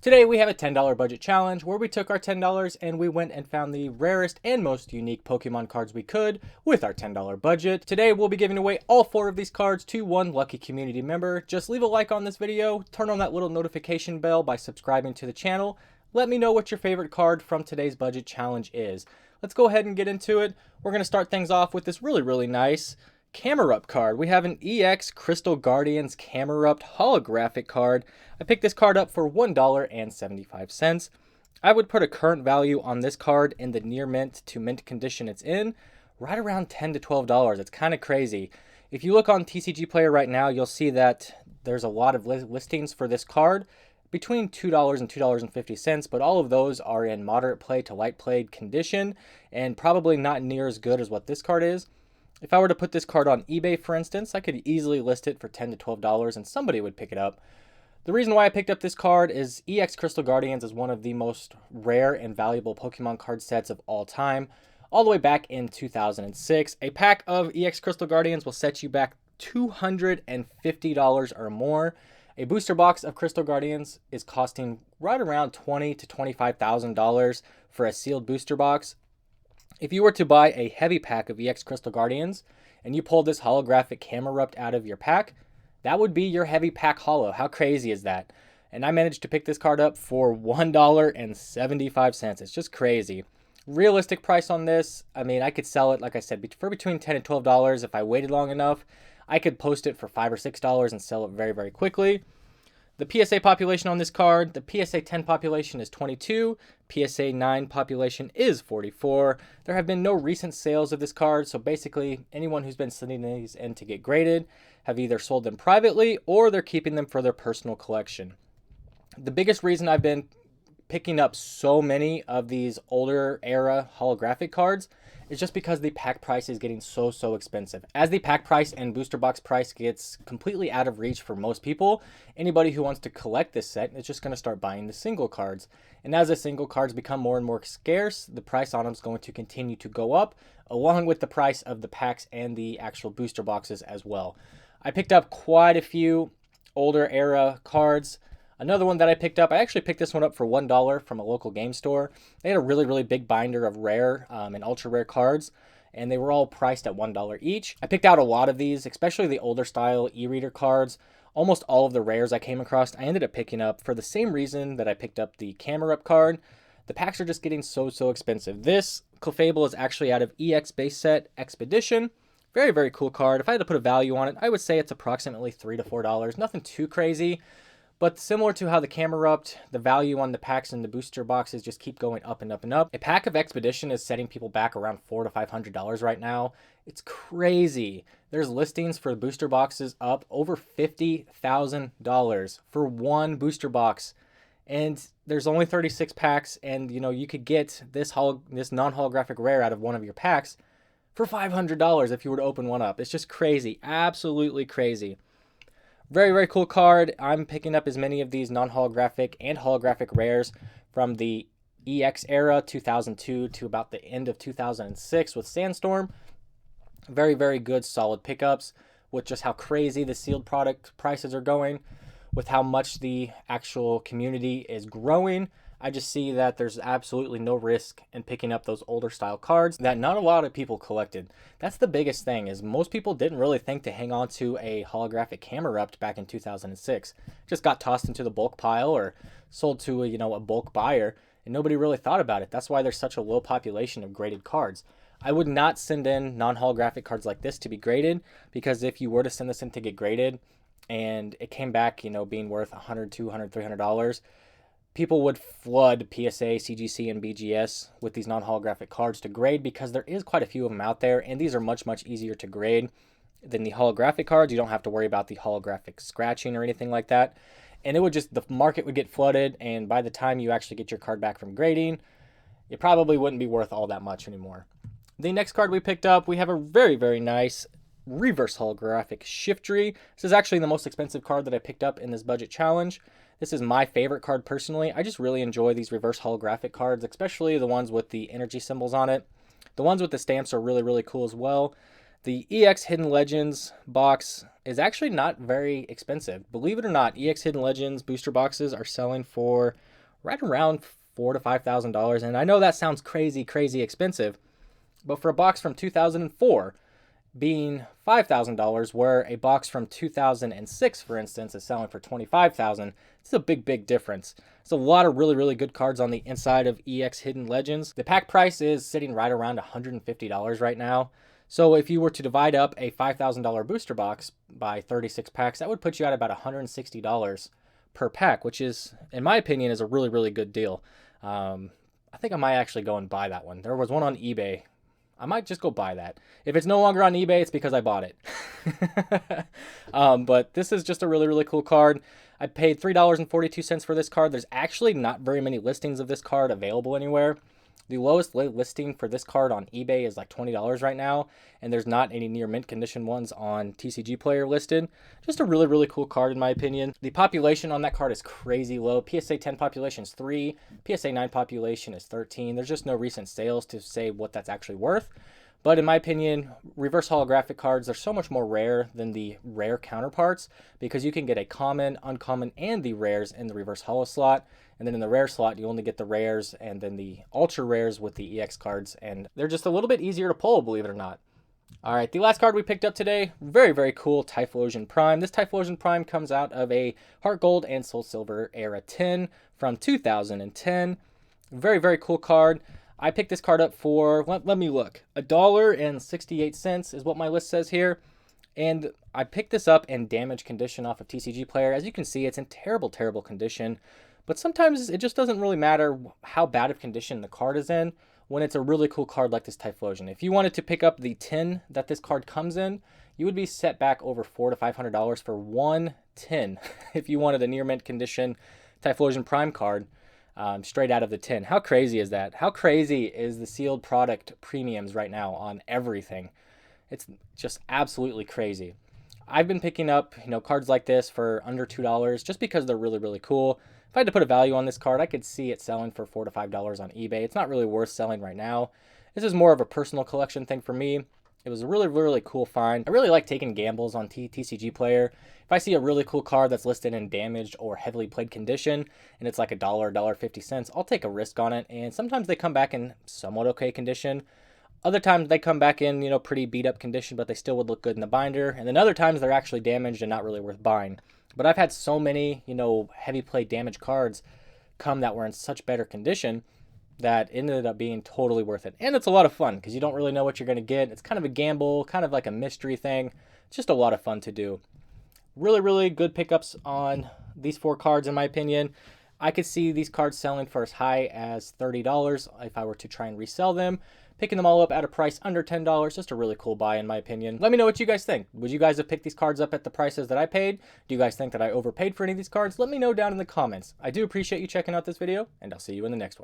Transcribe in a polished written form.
Today we have a $10 budget challenge where we took our $10 and we went and found the rarest and most unique Pokemon cards we could with our $10 budget. Today we'll be giving away all 4 of these cards to one lucky community member. Just leave a like on this video, turn on that little notification bell by subscribing to the channel. Let me know what your favorite card from today's budget challenge is. Let's go ahead and get into it. We're going to start things off with this really nice Camerupt card. We have an EX Crystal Guardians Camerupt holographic card. I picked this card up for $1.75. I would put a current value on this card in the near mint to mint condition it's in, right around $10 to $12. It's kind of crazy. If you look on TCG Player right now, you'll see that there's a lot of listings for this card between $2 and $2.50, but all of those are in moderate play to light played condition and probably not near as good as what this card is. If I were to put this card on eBay, for instance, I could easily list it for $10 to $12 and somebody would pick it up. The reason why I picked up this card is EX Crystal Guardians is one of the most rare and valuable Pokemon card sets of all time. All the way back in 2006, a pack of EX Crystal Guardians will set you back $250 or more. A booster box of Crystal Guardians is costing right around $20,000 to $25,000 for a sealed booster box. If you were to buy a heavy pack of EX Crystal Guardians and you pulled this holographic Camerupt out of your pack, that would be your heavy pack holo. How crazy is that? And I managed to pick this card up for $1.75. It's just crazy. Realistic price on this, I mean, I could sell it, like I said, for between $10 and $12 if I waited long enough. I could post it for $5 or $6 and sell it very quickly. The PSA population on this card, the PSA 10 population is 22, PSA 9 population is 44. There have been no recent sales of this card, so basically anyone who's been sending these in to get graded have either sold them privately or they're keeping them for their personal collection. The biggest reason I've been picking up so many of these older era holographic cards is just because the pack price is getting so expensive. As the pack price and booster box price gets completely out of reach for most people, anybody who wants to collect this set is just going to start buying the single cards. And as the single cards become more and more scarce, the price on them is going to continue to go up, along with the price of the packs and the actual booster boxes as well. I picked up quite a few older era cards. Another one that I picked up, I actually picked this one up for $1 from a local game store. They had a really big binder of rare and ultra rare cards, and they were all priced at $1 each. I picked out a lot of these, especially the older style e-reader cards. Almost all of the rares I came across, I ended up picking up for the same reason that I picked up the Camerupt card. The packs are just getting so expensive. This Clefable is actually out of EX base set Expedition. Very cool card. If I had to put a value on it, I would say it's approximately $3 to $4. Nothing too crazy. But similar to how the Camerupt, the value on the packs and the booster boxes just keep going up and up. A pack of Expedition is setting people back around $400 to $500 right now. It's crazy. There's listings for booster boxes up over $50,000 for one booster box. And there's only 36 packs, and you could get this non-holographic rare out of one of your packs for $500 if you were to open one up. It's just crazy. Absolutely crazy. Very cool card. I'm picking up as many of these non-holographic and holographic rares from the EX era, 2002 to about the end of 2006 with Sandstorm. Very good, solid pickups with just how crazy the sealed product prices are going, with how much the actual community is growing. I just see that there's absolutely no risk in picking up those older style cards that not a lot of people collected. That's the biggest thing, is most people didn't really think to hang on to a holographic Camerupt back in 2006. Just got tossed into the bulk pile or sold to a bulk buyer, and nobody really thought about it. That's why there's such a low population of graded cards. I would not send in non-holographic cards like this to be graded, because if you were to send this in to get graded and it came back, being worth $100, $200, $300, people would flood PSA, CGC, and BGS with these non-holographic cards to grade, because there is quite a few of them out there, and these are much easier to grade than the holographic cards. You don't have to worry about the holographic scratching or anything like that. And the market would get flooded, and by the time you actually get your card back from grading, it probably wouldn't be worth all that much anymore. The next card we picked up, we have a very nice reverse holographic Shiftry. This is actually the most expensive card that I picked up in this budget challenge. This is my favorite card personally. I just really enjoy these reverse holographic cards, especially the ones with the energy symbols on it. The ones with the stamps are really cool as well. The EX Hidden Legends box is actually not very expensive. Believe it or not, EX Hidden Legends booster boxes are selling for right around $4,000 to $5,000. And I know that sounds crazy, crazy expensive, but for a box from 2004 being $5,000, where a box from 2006, for instance, is selling for $25,000, it's a big, big difference. There's a lot of really, really good cards on the inside of EX Hidden Legends. The pack price is sitting right around $150 right now. So if you were to divide up a $5,000 booster box by 36 packs, that would put you at about $160 per pack, which is, in my opinion, is a really, really good deal. I think I might actually go and buy that one. There was one on eBay. I might just go buy that. If it's no longer on eBay, it's because I bought it. But this is just a really, really cool card. I paid $3.42 for this card. There's actually not very many listings of this card available anywhere. The lowest listing for this card on eBay is like $20 right now, and there's not any near mint condition ones on TCG Player listed. Just a really, really cool card in my opinion. The population on that card is crazy low. PSA 10 population is 3, PSA 9 population is 13. There's just no recent sales to say what that's actually worth. But in my opinion, reverse holographic cards are so much more rare than the rare counterparts, because you can get a common, uncommon, and the rares in the reverse holo slot. And then in the rare slot, you only get the rares and then the ultra rares with the EX cards. And they're just a little bit easier to pull, believe it or not. All right, the last card we picked up today, very, very cool, Typhlosion Prime. This Typhlosion Prime comes out of a Heart Gold and Soul Silver era 10 from 2010. Very, very cool card. I picked this card up for, let me look, $1.68 is what my list says here. And I picked this up in damaged condition off of TCG Player. As you can see, it's in terrible, terrible condition. But sometimes it just doesn't really matter how bad of condition the card is in when it's a really cool card like this Typhlosion. If you wanted to pick up the tin that this card comes in, you would be set back over $400 to $500 for one tin if you wanted a near mint condition Typhlosion Prime card. Straight out of the tin. How crazy is that? How crazy is the sealed product premiums right now on everything? It's just absolutely crazy. I've been picking up, cards like this for under $2 just because they're really, really cool. If I had to put a value on this card, I could see it selling for $4 to $5 on eBay. It's not really worth selling right now. This is more of a personal collection thing for me. It was a really, really cool find. I really like taking gambles on TCG Player. If I see a really cool card that's listed in damaged or heavily played condition, and it's like $1, $1.50, I'll take a risk on it. And sometimes they come back in somewhat okay condition. Other times they come back in, pretty beat up condition, but they still would look good in the binder. And then other times they're actually damaged and not really worth buying. But I've had so many, heavy play damaged cards come that were in such better condition that ended up being totally worth it. And it's a lot of fun because you don't really know what you're going to get. It's kind of a gamble, kind of like a mystery thing. It's just a lot of fun to do. Really, really good pickups on these 4 cards in my opinion. I could see these cards selling for as high as $30 if I were to try and resell them. Picking them all up at a price under $10, just a really cool buy in my opinion. Let me know what you guys think. Would you guys have picked these cards up at the prices that I paid? Do you guys think that I overpaid for any of these cards? Let me know down in the comments. I do appreciate you checking out this video, and I'll see you in the next one.